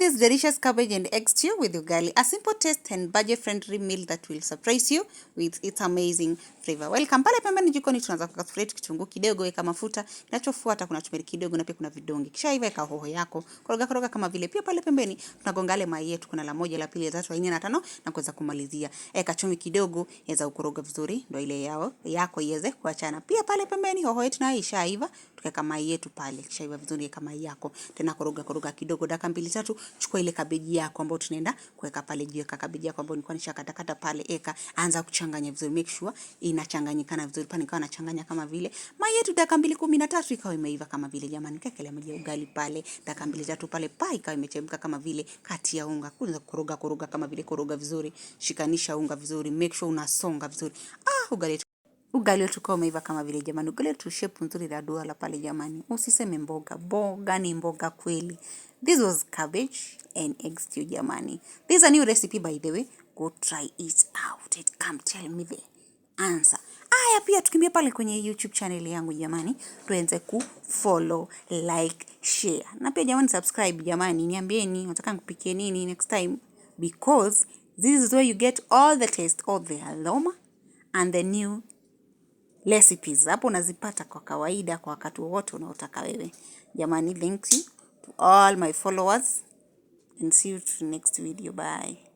this delicious cabbage and egg stew with ugali, a simple taste and budget-friendly meal that will surprise you with its amazing flavor. Welcome. Pale pembeni jikoni tunaanza kuweka sufuria, kitunguu kidogo, weka mafuta. Kinachofuata kuna chumvi kidogo na pia kuna vidonge. Kisha weka hoho yako. Koroga kama vile. Pia pale pembeni tunagonga ile mayai yetu, kuna la moja, la pili, la tatu, la nne na tano na kuweza kumalizia. Eka chumvi kidogo, yaweza ukoroga vizuri ndio ile yako iweze kuachana. Pia pale pembeni hoho yetu nayo ishaiva, tukaweka mayai yetu pale. Kisha iva vizuri kama mayai yako. Tena koroga kidogo dakika 2-3. Chukua ile cabbage yako ambayo tunaenda kuweka pale juu, weka cabbage yako ambayo nilikuwa nishakatakata pale, eka anza kuchanganya vizuri, make sure inachanganyikana vizuri. Pale nikawa nachanganya kama vile mayai yetu dakika 2-13 ikawa imeiva kama vile, jamani. Kekele maji ya ugali pale dakika 2-3 pale ikawa imechemka kama vile. Kati ya unga kuanza kukoroga kama vile, koroga vizuri, shikanisha unga vizuri, make sure unasonga vizuri. Ugali wetu kama umeiva kama vile, jamani. Ugali wetu shape nzuri la duara pale, jamani. Usiseme mboga ni mboga kweli. This was cabbage and egg stew, jamani. This is a new recipe, by the way. Go try it out and come tell me the answer. Aya, pia tukimbia pale kwenye YouTube channel yangu, jamani. Tuenze kufollow, like, share. Na pia jamani subscribe, jamani. Niambieni nataka nikupikie nini next time, because this is where you get all the taste, all the aroma and the new recipes. Hapo unazipata kwa kawaida kwa wakati wote unaotaka wewe. Jamani, thank you to all my followers and see you to the next video. Bye.